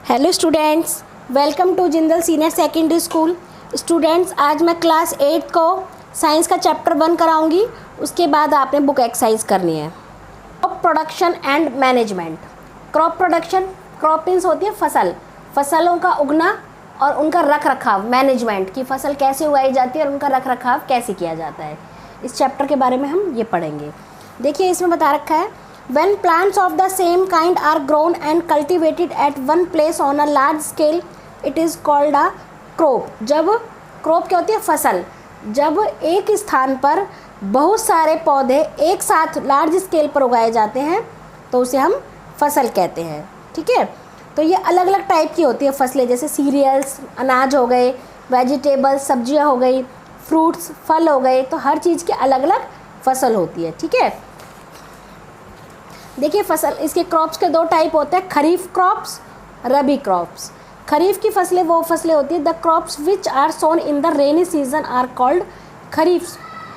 Hello students, welcome to Jindal senior secondary school. Students, आज मैं class 8 को साइंस का चैप्टर 1 कराऊंगी। उसके बाद आपने बुक एक्सरसाइज करनी है। Crop production and management. Crop production, crop means होती है फसल, फसलों का उगना और उनका रख रखाव, मैनेजमेंट की फसल कैसे उगाई जाती है और उनका रख रखाव कैसे किया जाता है। इस चैप्टर के बारे में हम ये पढ़ेंगे। देखिए, इसमें बता रखा है when plants of the same kind are grown and cultivated at one place on a large scale it is called a crop। जब क्रॉप क्या होती है? फसल। जब एक स्थान पर बहुत सारे पौधे एक साथ लार्ज स्केल पर उगाए जाते हैं तो उसे हम फसल कहते हैं। ठीक है, तो ये अलग अलग टाइप की होती है फसलें, जैसे सीरियल्स, अनाज हो गए, वेजिटेबल्स, सब्जियां हो गई, फ्रूट्स, फल हो गए। तो हर चीज़ की अलग अलग फसल होती है। ठीक है, देखिए फसल, इसके क्रॉप्स के दो टाइप होते हैं, खरीफ क्रॉप्स, रबी क्रॉप्स। खरीफ की फसलें वो फसलें होती हैं, the crops which are sown in the rainy season are called kharif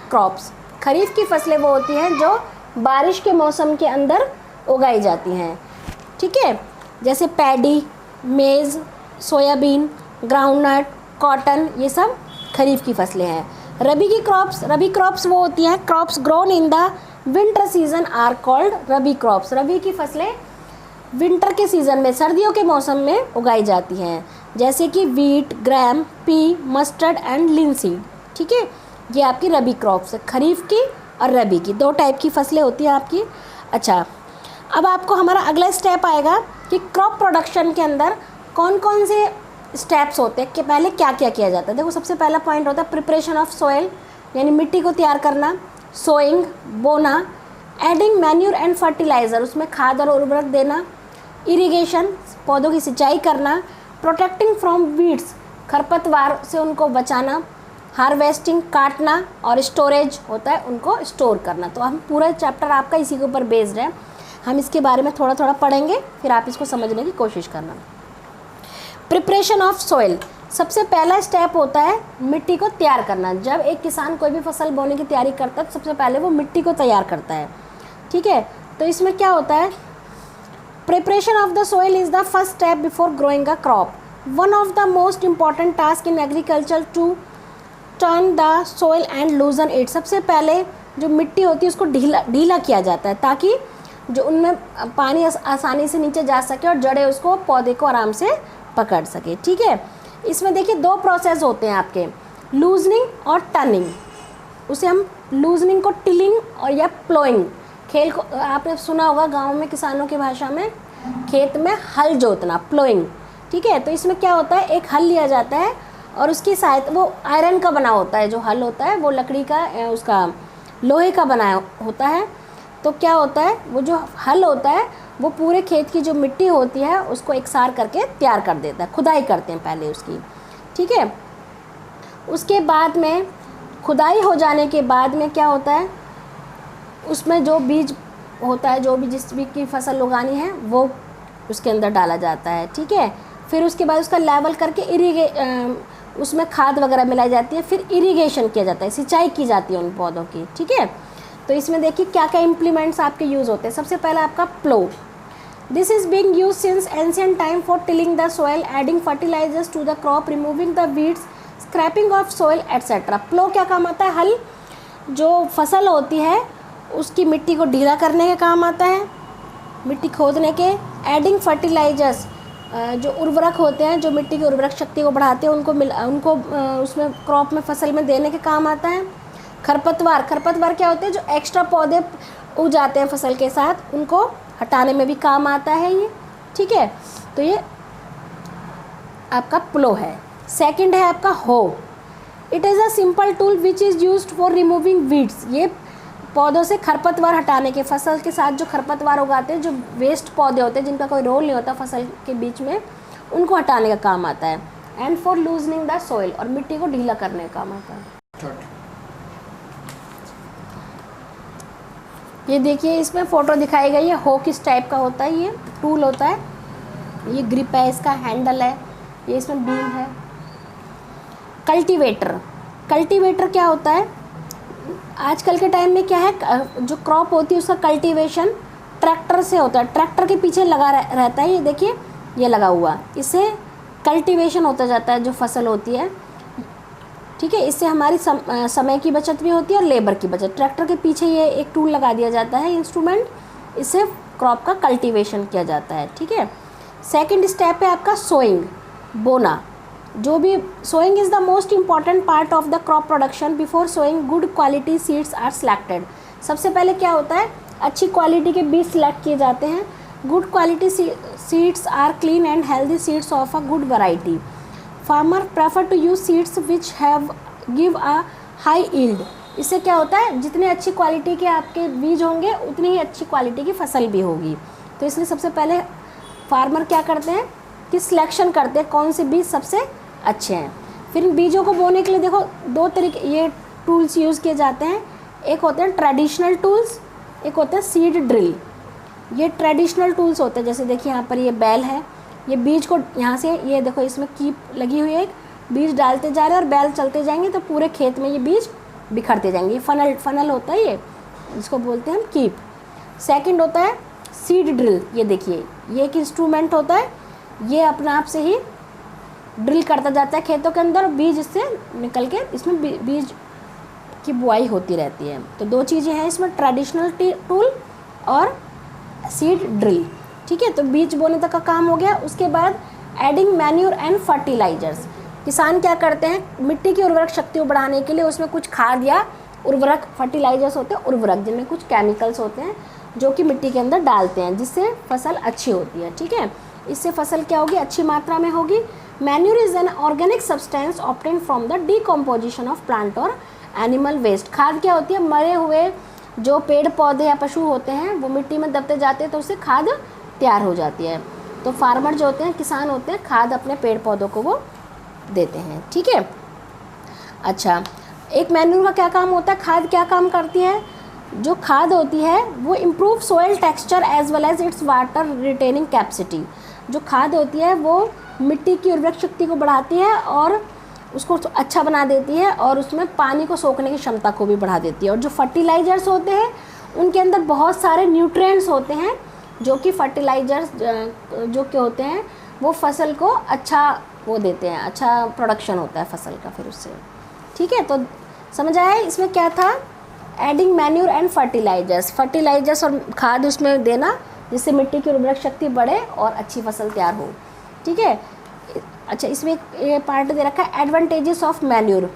crops. Kharif की फसलें वो होती हैं जो बारिश के मौसम के अंदर उगाई जाती हैं। ठीक है, जैसे पैडी, मेज़, सोयाबीन, ग्राउंडनट, कॉटन, ये सब खरीफ की फसलें हैं। रबी क्रॉप्स वो होती हैं, crops grown in the winter season are called rabi crops. Rabi की फसलें विंटर के सीज़न में, सर्दियों के मौसम में उगाई जाती हैं, जैसे कि wheat, gram, P, mustard and linseed. ठीक है, ये आपकी रबी क्रॉप्स है, खरीफ की और रबी की, दो टाइप की फसलें होती हैं आपकी। अच्छा, अब आपको हमारा अगला स्टेप आएगा कि क्रॉप प्रोडक्शन के अंदर कौन कौन से स्टेप्स होते हैं कि पहले क्या क्या किया जाता है। देखो, सबसे पहला पॉइंट होता है प्रिपरेशन ऑफ सॉइल, यानी मिट्टी को तैयार करना, सोइंग, बोना, एडिंग मैन्यूर एंड फर्टिलाइज़र, उसमें खाद और उर्वरक देना, इरिगेशन, पौधों की सिंचाई करना, प्रोटेक्टिंग फ्रॉम वीड्स, खरपतवार से उनको बचाना, हार्वेस्टिंग, काटना, और स्टोरेज होता है, उनको स्टोर करना। तो हम पूरा चैप्टर आपका इसी के ऊपर बेस्ड है। हम इसके बारे में थोड़ा थोड़ा पढ़ेंगे, फिर आप इसको समझने की कोशिश करना। प्रिपरेशन ऑफ सॉइल, सबसे पहला स्टेप होता है मिट्टी को तैयार करना। जब एक किसान कोई भी फसल बोने की तैयारी करता है तो सबसे पहले वो मिट्टी को तैयार करता है। ठीक है, तो इसमें क्या होता है, preparation of the soil is the first step before growing a crop. One of the most important task in agriculture to turn the soil and loosen it. सबसे पहले जो मिट्टी होती है उसको ढीला किया जाता है ताकि जो उनमें पानी आसानी से नीचे जा सके और जड़ें उसको, पौधे को आराम से पकड़ सके। ठीक है, इसमें देखिए दो प्रोसेस होते हैं आपके, लूजनिंग और टर्निंग। उसे हम लूजनिंग को टिलिंग और या प्लोइंग, खेल को आपने सुना होगा गांव में किसानों की भाषा में, खेत में हल जोतना, प्लोइंग। ठीक है, तो इसमें क्या होता है, एक हल लिया जाता है और उसकी सहायता, वो आयरन का बना होता है, जो हल होता है वो लकड़ी का, उसका लोहे का बनाया होता है। तो क्या होता है, वो जो हल होता है वो पूरे खेत की जो मिट्टी होती है उसको एकसार करके तैयार कर देता है। खुदाई करते हैं पहले उसकी। ठीक है, उसके बाद में खुदाई हो जाने के बाद में क्या होता है, उसमें जो बीज होता है, जो भी जिस भी की फसल उगानी है वो उसके अंदर डाला जाता है। ठीक है, फिर उसके बाद उसका लेवल करके उसमें खाद वगैरह मिलाई जाती है, फिर इरिगेशन किया जाता है, सिंचाई की जाती है उन पौधों की। ठीक है, तो इसमें देखिए क्या क्या इम्प्लीमेंट्स आपके यूज़ होते हैं। सबसे पहला आपका plough, this is being use since ancient time for tilling the soil, adding fertilisers to the crop, removing the weeds, scraping off soil etcetera. Plough क्या काम आता है, हल जो फसल होती है उसकी मिट्टी को ढीला करने का काम आता है, मिट्टी खोदने के। एडिंग फर्टिलाइजर्स, जो उर्वरक होते हैं, जो मिट्टी की उर्वरक शक्ति को बढ़ाते हैं, उनको उसमें क्रॉप में, फसल में देने के काम आता है। खरपतवार क्या होते हैं, जो एक्स्ट्रा पौधे उग जाते हैं फसल के साथ, उनको हटाने में भी काम आता है ये। ठीक है, तो ये आपका प्लो है। सेकंड है आपका हो, it is a simple tool which is used for removing weeds. ये पौधों से खरपतवार हटाने के, फसल के साथ जो खरपतवार उगाते हैं, जो वेस्ट पौधे होते हैं जिनका कोई रोल नहीं होता फसल के बीच में, उनको हटाने का काम आता है। And for loosening the soil, और मिट्टी को ढीला करने का काम आता है। ये देखिए, इसमें फ़ोटो दिखाई गई है, हो किस टाइप का होता है, ये टूल होता है, ये ग्रिप है, इसका हैंडल है, ये इसमें बीम है। कल्टीवेटर क्या होता है, आजकल के टाइम में क्या है, जो क्रॉप होती है उसका कल्टीवेशन ट्रैक्टर से होता है, ट्रैक्टर के पीछे लगा रहता है। ये देखिए ये लगा हुआ, इससे कल्टीवेशन होता जाता है जो फसल होती है, ठीक है। इससे हमारी समय की बचत भी होती है और लेबर की बचत। ट्रैक्टर के पीछे ये एक टूल लगा दिया जाता है, इंस्ट्रूमेंट, इससे क्रॉप का कल्टीवेशन किया जाता है, ठीक है। सेकंड स्टेप है आपका सोइंग, बोना। जो भी sowing is the most important part of the crop production. Before sowing good quality seeds are selected. सबसे पहले क्या होता है, अच्छी क्वालिटी के बीज सिलेक्ट किए जाते हैं। Good quality seeds are clean and healthy seeds of a good variety. Farmer prefer to use seeds which have give a high yield. इससे क्या होता है, जितने अच्छी क्वालिटी के आपके बीज होंगे उतनी ही अच्छी क्वालिटी की फसल भी होगी। तो इसलिए सबसे पहले फार्मर क्या करते हैं कि सिलेक्शन करते हैं कौन से बीज सबसे अच्छे हैं। फिर इन बीजों को बोने के लिए देखो दो तरीके ये टूल्स यूज़ किए जाते हैं। एक होते हैं ट्रेडिशनल टूल्स, एक होते हैं सीड ड्रिल। ये ट्रेडिशनल टूल्स होते हैं, जैसे देखिए यहाँ पर ये बैल है, ये बीज को यहाँ से ये देखो इसमें कीप लगी हुई है, एक बीज डालते जा रहे हैं और बैल चलते जाएंगे तो पूरे खेत में ये बीज बिखरते जाएंगे। ये फनल होता है, ये इसको बोलते हैं हम कीप। सेकंड होता है सीड ड्रिल। ये देखिए ये एक इंस्ट्रूमेंट होता है, ये अपने आप से ही ड्रिल करता जाता है खेतों के अंदर, बीज इससे निकल के इसमें बीज की बुआई होती रहती है। तो दो चीज़ें हैं इसमें, ट्रेडिशनल टूल और सीड ड्रिल, ठीक है। तो बीज बोने तक का काम हो गया। उसके बाद एडिंग मैन्यूर एंड फर्टिलाइजर्स। किसान क्या करते हैं, मिट्टी की उर्वरक शक्ति को बढ़ाने के लिए उसमें कुछ खाद या उर्वरक, फर्टिलाइजर्स होते हैं उर्वरक, जिनमें कुछ केमिकल्स होते हैं जो कि मिट्टी के अंदर डालते हैं, जिससे फसल अच्छी होती है, ठीक है। इससे फसल क्या होगी, अच्छी मात्रा में होगी। Manure is an organic substance obtain from the decomposition of plant और एनिमल वेस्ट। खाद क्या होती है, मरे हुए जो पेड़ पौधे या पशु होते हैं वो मिट्टी में दबते जाते हैं तो उससे खाद तैयार हो जाती है। तो फार्मर जो होते हैं, किसान होते हैं, खाद अपने पेड़ पौधों को वो देते हैं, ठीक है। अच्छा, एक मैन्यूर का क्या काम होता है, खाद क्या काम करती है, जो खाद होती है वो improve soil texture as well as its water retaining capacity. जो खाद होती है वो मिट्टी की उर्वरक शक्ति को बढ़ाती है और उसको अच्छा बना देती है और उसमें पानी को सोखने की क्षमता को भी बढ़ा देती है। और जो फर्टिलाइज़र्स होते हैं उनके अंदर बहुत सारे न्यूट्रिएंट्स होते हैं जो कि फर्टिलाइज़र्स जो कि होते हैं वो फसल को अच्छा वो देते हैं, अच्छा प्रोडक्शन होता है फसल का फिर उससे, ठीक है। तो समझ आया इसमें क्या था, एडिंग मैन्यूर एंड फर्टिलाइजर्स और खाद उसमें देना जिससे मिट्टी की उर्वरक शक्ति बढ़े और अच्छी फसल तैयार हो, ठीक है। अच्छा, इसमें ये पार्ट दे रखा है एडवांटेजेस ऑफ मैन्यूर।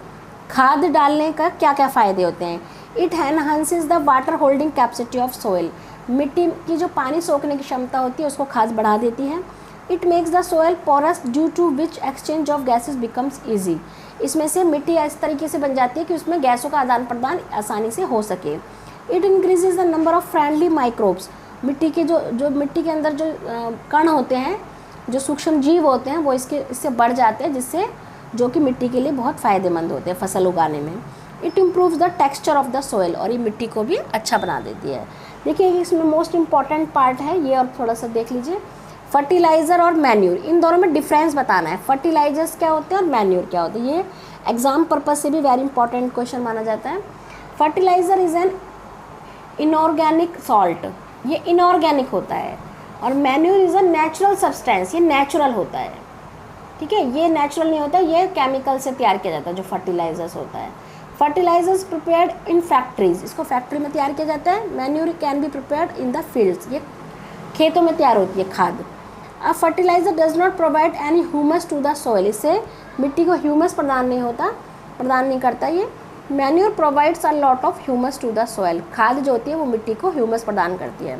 खाद डालने का क्या क्या फ़ायदे होते हैं, it enhances the water holding capacity of soil. मिट्टी की जो पानी सोखने की क्षमता होती है उसको खाद बढ़ा देती है। It makes the soil porous due to which exchange of gases becomes easy. इसमें से मिट्टी इस तरीके से बन जाती है कि उसमें गैसों का आदान प्रदान आसानी से हो सके। It increases the number of friendly microbes. मिट्टी के जो मिट्टी के अंदर जो कण होते हैं, जो सूक्ष्म जीव होते हैं वो इससे बढ़ जाते हैं, जिससे जो कि मिट्टी के लिए बहुत फ़ायदेमंद होते हैं फसल उगाने में। It improves the texture of the soil, और ये मिट्टी को भी अच्छा बना देती है। देखिए इसमें मोस्ट इम्पॉर्टेंट पार्ट है ये, और थोड़ा सा देख लीजिए, फर्टिलाइज़र और मैन्यूर, इन दोनों में डिफरेंस बताना है। फर्टिलाइजर्स क्या होते हैं और मैन्यूर क्या होते हैं, ये एग्जाम पर्पज से भी वेरी इंपॉर्टेंट क्वेश्चन माना जाता है। Fertiliser is an inorganic salt, ये इनऑर्गेनिक होता है, और manure is a natural substance, ये नेचुरल होता है, ठीक है। ये नेचुरल नहीं होता, ये केमिकल से तैयार किया जाता है जो फर्टिलाइजर्स होता है। फर्टिलाइजर्स प्रिपेयर्ड इन फैक्ट्रीज, इसको फैक्ट्री में तैयार किया जाता है। Manure can be prepared in the fields, ये खेतों में तैयार होती है खाद। A fertiliser does not provide any humus to the soil, इससे मिट्टी को ह्यूमस प्रदान नहीं करता ये। Manure provides a lot of humus to the soil, खाद जो होती है वो मिट्टी को ह्यूमस प्रदान करती है।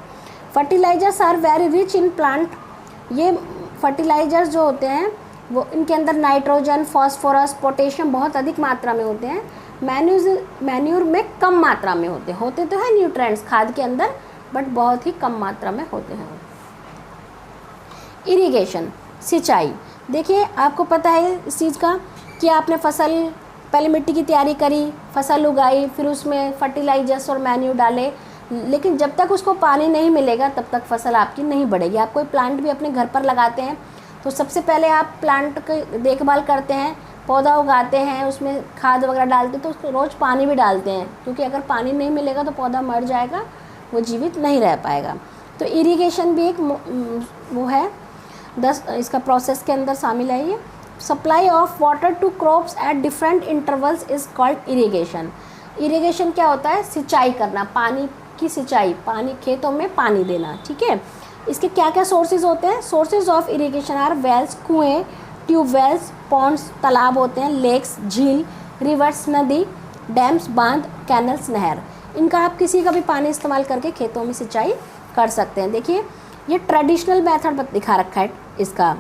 Fertilizers are very rich in plant, ये फर्टिलाइजर्स जो होते हैं वो इनके अंदर नाइट्रोजन, फॉस्फोरस, पोटेशियम बहुत अधिक मात्रा में होते हैं। मैन्यूर में कम मात्रा में होते तो है न्यूट्रिएंट्स खाद के अंदर, बट बहुत ही कम मात्रा में होते हैं। इरिगेशन, सिंचाई, देखिए आपको पता है इस चीज़ का कि आपने फसल पहले मिट्टी की तैयारी करी, फसल उगाई, फिर उसमें फर्टिलाइजर्स और मैन्यूर डाले, लेकिन जब तक उसको पानी नहीं मिलेगा तब तक फसल आपकी नहीं बढ़ेगी। आप कोई प्लांट भी अपने घर पर लगाते हैं तो सबसे पहले आप प्लांट की देखभाल करते हैं, पौधा उगाते हैं, उसमें खाद वगैरह डालते हैं, तो उसको रोज़ पानी भी डालते हैं, क्योंकि अगर पानी नहीं मिलेगा तो पौधा मर जाएगा, वो जीवित नहीं रह पाएगा। तो इरिगेशन भी एक वो है। इसका प्रोसेस के अंदर शामिल है ये। Supply of water to crops at different intervals is called irrigation. Irrigation क्या होता है? सिंचाई करना, पानी की सिंचाई, पानी खेतों में पानी देना, ठीक है। इसके क्या क्या सोर्सेज होते हैं? Sources of irrigation are wells, कुएँ, ट्यूबवेल्स, पॉन्ड्स, तालाब होते हैं, लेक्स, झील, रिवर्स, नदी, डैम्स, बांध, कैनल्स, नहर। इनका आप किसी का भी पानी इस्तेमाल करके खेतों में सिंचाई कर सकते हैं। देखिए ये ट्रेडिशनल मेथड दिखा रखा है इसका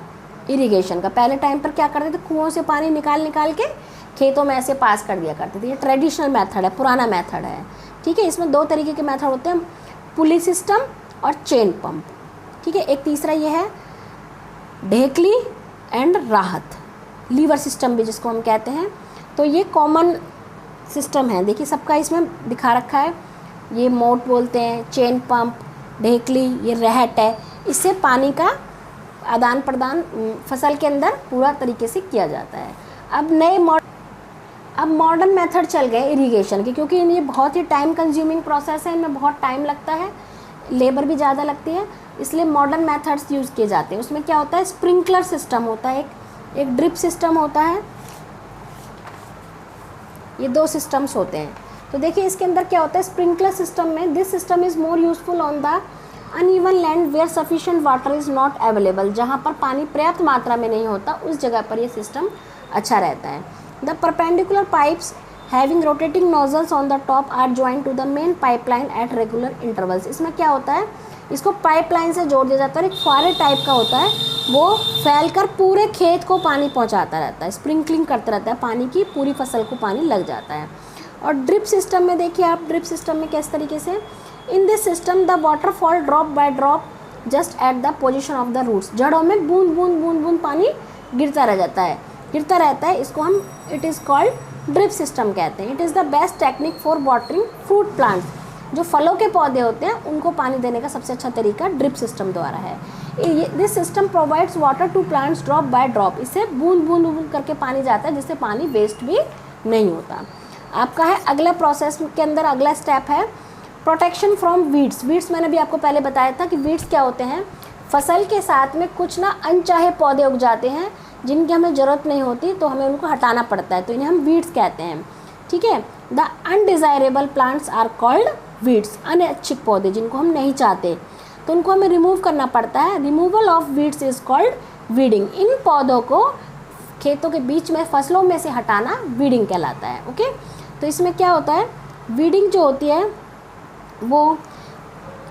इरिगेशन का। पहले टाइम पर क्या करते थे? कुओं से पानी निकाल के खेतों में ऐसे पास कर दिया करते थे। ये ट्रेडिशनल मेथड है, पुराना मेथड है, ठीक है। इसमें 2 तरीके के मेथड होते हैं, पुली सिस्टम और चेन पंप, ठीक है। एक तीसरा ये है ढेकली एंड राहत, लीवर सिस्टम भी जिसको हम कहते हैं। तो ये कॉमन सिस्टम है, देखिए सबका इसमें दिखा रखा है। ये मोट बोलते हैं, चेन पंप, ढेकली, ये रहट है। इससे पानी का आदान प्रदान फसल के अंदर पूरा तरीके से किया जाता है। अब मॉडर्न मेथड चल गए इरिगेशन के, क्योंकि ये बहुत ही टाइम कंज्यूमिंग प्रोसेस है, इनमें बहुत टाइम लगता है, लेबर भी ज़्यादा लगती है, इसलिए मॉडर्न मेथड्स यूज़ किए जाते हैं। उसमें क्या होता है? स्प्रिंकलर सिस्टम होता है, एक ड्रिप सिस्टम होता है, ये 2 सिस्टम्स होते हैं। तो देखिए इसके अंदर क्या होता है? स्प्रिंकलर सिस्टम में this system is more useful on the uneven land where sufficient water is not available. जहाँ पर पानी पर्याप्त मात्रा में नहीं होता उस जगह पर ये सिस्टम अच्छा रहता है। The perpendicular pipes having rotating nozzles on the top are joint to the main pipeline at regular intervals. इसमें क्या होता है? इसको पाइपलाइन से जोड़ दिया जाता है और एक फुहारे टाइप का होता है, वो फैलकर पूरे खेत को पानी पहुंचाता रहता है, स्प्रिंकलिंग करता रहता है, पानी की पूरी फसल को पानी लग जाता है। और ड्रिप सिस्टम में देखिए आप, ड्रिप सिस्टम में किस तरीके से, in this system the water fall drop by drop just at the position of the roots. जड़ों में बूंद बूंद बूंद बूंद पानी गिरता रह जाता है, गिरता रहता है। इसको हम it is called drip system कहते हैं। It is the best technique for watering fruit plants. जो फलों के पौधे होते हैं उनको पानी देने का सबसे अच्छा तरीका ड्रिप सिस्टम द्वारा है। This system provides water to plants drop by drop. इससे बूंद बूंद बूंद करके पानी जाता है, जिससे पानी वेस्ट भी नहीं होता। आपका है अगला प्रोसेस के अंदर अगला स्टेप है प्रोटेक्शन फ्रॉम वीड्स। वीड्स मैंने भी आपको पहले बताया था कि वीड्स क्या होते हैं? फसल के साथ में कुछ ना अनचाहे पौधे उग जाते हैं जिनकी हमें ज़रूरत नहीं होती, तो हमें उनको हटाना पड़ता है, तो इन्हें हम वीड्स कहते हैं, ठीक है। The undesirable plants are called weeds. अनैच्छिक पौधे जिनको हम नहीं चाहते तो उनको हमें रिमूव करना पड़ता है। Removal of weeds is called weeding. इन पौधों को खेतों के बीच में फसलों में से हटाना वीडिंग कहलाता है, ओके। तो इसमें क्या होता है? वीडिंग जो होती है वो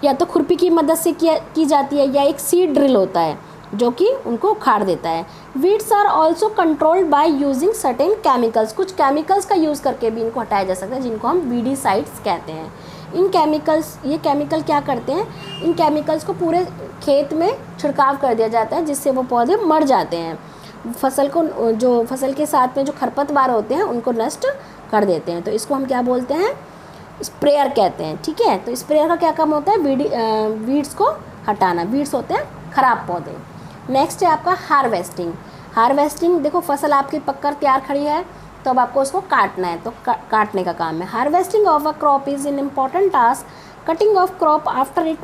या तो खुरपी की मदद से की जाती है, या एक सीड ड्रिल होता है जो कि उनको उखाड़ देता है। Weeds are also controlled by using certain chemicals. कुछ केमिकल्स का यूज़ करके भी इनको हटाया जा सकता है, जिनको हम वीडीसाइड्स कहते हैं। इन केमिकल्स, ये केमिकल क्या करते हैं? इन केमिकल्स को पूरे खेत में छिड़काव कर दिया जाता है, जिससे वो पौधे मर जाते हैं। फसल को, जो फसल के साथ में जो खरपतवार होते हैं उनको नष्ट कर देते हैं। तो इसको हम क्या बोलते हैं? स्प्रेयर कहते हैं, ठीक है। तो स्प्रेयर का क्या काम होता है? वीड्स को हटाना। वीड्स होते हैं खराब पौधे। नेक्स्ट है आपका हार्वेस्टिंग। हार्वेस्टिंग, देखो फसल आपकी पककर तैयार खड़ी है, तो अब आपको उसको काटना है, तो काटने का काम है। Harvesting of a crop is an important task. Cutting of crop after it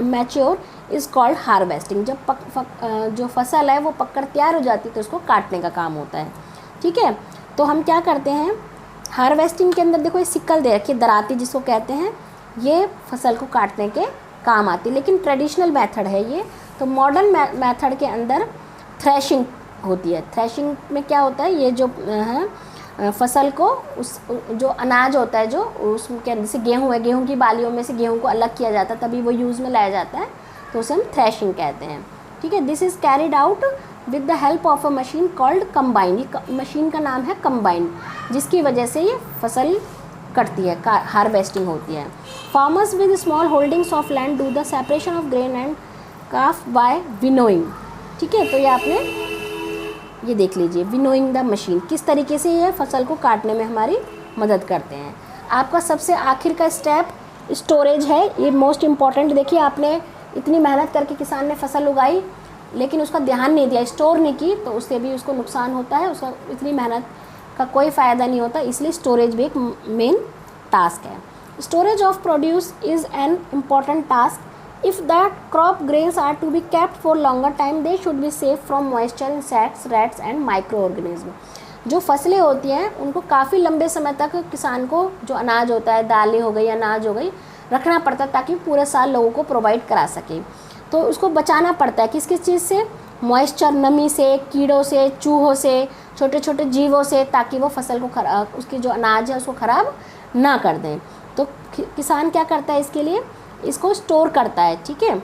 mature is called harvesting. जब जो फसल है वो पककर तैयार हो जाती है तो उसको काटने का काम होता है, ठीक है। तो हम क्या करते हैं हार्वेस्टिंग के अंदर? देखो ये सिक्कल दे रखी है, दराती जिसको कहते हैं, ये फसल को काटने के काम आती है, लेकिन ट्रेडिशनल मेथड है ये। तो मॉडर्न मेथड के अंदर थ्रेशिंग होती है। थ्रेशिंग में क्या होता है? ये जो है फसल को, उस जो अनाज होता है जो उसके अंदर से गेहूँ है, गेहूँ की बालियों में से गेहूँ को अलग किया जाता है, तभी वो यूज़ में लाया जाता है, तो उसे हम थ्रेशिंग कहते हैं, ठीक है। This is carried out with the help of a machine called combine. ये मशीन का नाम है कंबाइन, जिसकी वजह से ये फसल कटती है, हार्वेस्टिंग होती है। Farmers with small holdings of land do the separation of grain and chaff by winnowing, ठीक है। तो ये आपने ये देख लीजिए, विनोइंग द मशीन किस तरीके से ये फसल को काटने में हमारी मदद करते हैं। आपका सबसे आखिर का स्टेप स्टोरेज है, ये मोस्ट इम्पॉर्टेंट। देखिए आपने इतनी मेहनत करके किसान ने फसल उगाई, लेकिन उसका ध्यान नहीं दिया, स्टोर नहीं की, तो उससे भी उसको नुकसान होता है, उसका इतनी मेहनत का कोई फ़ायदा नहीं होता। इसलिए स्टोरेज भी एक मेन टास्क है। Storage of produce is an important task If the crop grains are to be kept for longer time, they should be safe from moisture, insects, rats and microorganism. जो फसलें होती हैं उनको काफ़ी लंबे समय तक किसान को जो अनाज होता है, दालें हो गई, अनाज हो गई, रखना पड़ता है ताकि पूरे साल लोगों को प्रोवाइड करा सके। तो उसको बचाना पड़ता है किस किस चीज़ से, मॉइस्चर, नमी से, कीड़ों से, चूहों से, छोटे छोटे जीवों से, ताकि वो फसल को उसकी जो अनाज है उसको ख़राब ना कर दें। तो किसान क्या करता है इसके लिए, इसको स्टोर करता है, ठीक है।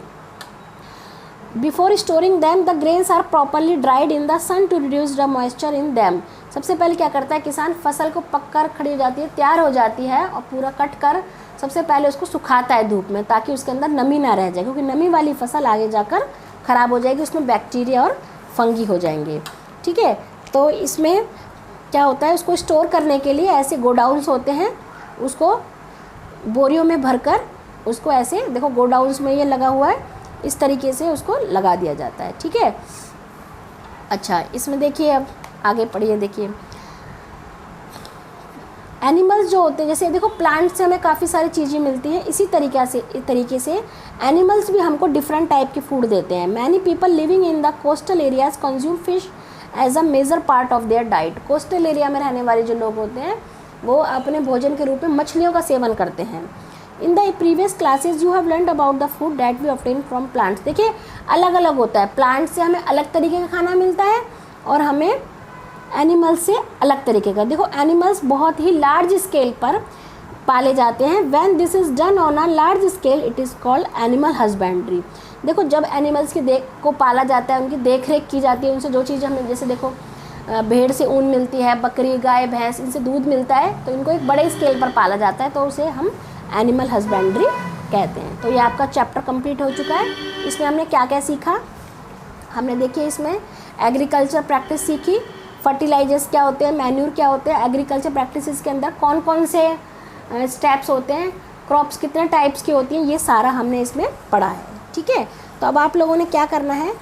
Before storing them the grains are properly dried in the sun to reduce the moisture in them. सबसे पहले क्या करता है किसान, फसल को पक कर खड़ी हो जाती है, तैयार हो जाती है, और पूरा कट कर सबसे पहले उसको सुखाता है धूप में, ताकि उसके अंदर नमी ना रह जाए, क्योंकि नमी वाली फसल आगे जाकर ख़राब हो जाएगी, उसमें बैक्टीरिया और फंगी हो जाएंगे, ठीक है। तो इसमें क्या होता है, उसको स्टोर करने के लिए ऐसे गोडाउन्स होते हैं, उसको बोरियों में भरकर उसको ऐसे, देखो गोडाउन्स में ये लगा हुआ है, इस तरीके से उसको लगा दिया जाता है, ठीक है। अच्छा, इसमें देखिए, अब आगे पढ़िए, देखिए एनिमल्स जो होते हैं, जैसे देखो प्लांट्स से हमें काफ़ी सारी चीज़ें मिलती हैं, इसी तरीके से एनिमल्स भी हमको डिफरेंट टाइप के फूड देते हैं। Many people living in the coastal areas consume fish as a major part of their diet. Coastal area में रहने वाले जो लोग होते हैं वो अपने भोजन के रूप में मछलियों का सेवन करते हैं। In the previous classes you have learned about the food that we obtain from plants. देखिए अलग अलग होता है, प्लांट से हमें अलग तरीके का खाना मिलता है और हमें एनिमल्स से अलग तरीके का। देखो एनिमल्स बहुत ही लार्ज स्केल पर पाले जाते हैं। When this is done on a large scale it is called animal husbandry. देखो जब एनिमल्स को पाला जाता है, उनकी देख रेख की जाती है, उनसे जो चीज़ हमें, जैसे देखो भेड़ से ऊन मिलती है, बकरी, गाय, भैंस, इनसे दूध मिलता है, तो इनको एक बड़े स्केल पर पाला जाता है, तो उसे हम एनिमल हस्बेंड्री कहते हैं। तो ये आपका चैप्टर कंप्लीट हो चुका है। इसमें हमने क्या क्या सीखा, हमने देखिए इसमें एग्रीकल्चर प्रैक्टिस सीखी, फर्टिलाइजर्स क्या होते हैं, मैन्यूर क्या होते हैं, एग्रीकल्चर प्रैक्टिसेस के अंदर कौन कौन से स्टेप्स होते हैं, क्रॉप्स कितने टाइप्स की होती हैं, ये सारा हमने इसमें पढ़ा है, ठीक है। तो अब आप लोगों ने क्या करना है,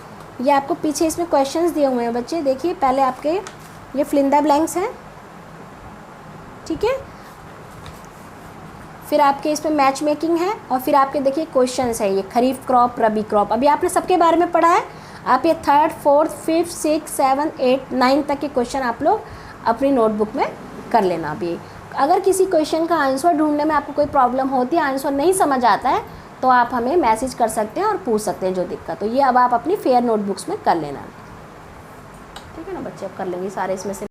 ये आपको पीछे इसमें क्वेश्चंस दिए हुए हैं बच्चे, देखिए पहले आपके ये फिल इन द ब्लैंक्स हैं, ठीक है, फिर आपके इसमें मैच मेकिंग है, और फिर आपके देखिए क्वेश्चंस है, ये खरीफ क्रॉप, रबी क्रॉप। अभी आपने सबके बारे में पढ़ा है, आप ये 3rd 4th 5th 6th 7th 8th 9th तक के क्वेश्चन आप लोग अपनी नोटबुक में कर लेना। अभी अगर किसी क्वेश्चन का आंसर ढूंढने में आपको कोई प्रॉब्लम होती है, आंसर नहीं समझ आता है, तो आप हमें मैसेज कर सकते हैं और पूछ सकते हैं जो दिक्कत हो। ये अब आप अपनी फेयर नोटबुक्स में कर लेना, ठीक है ना बच्चे, अब कर लेंगे सारे इसमें से।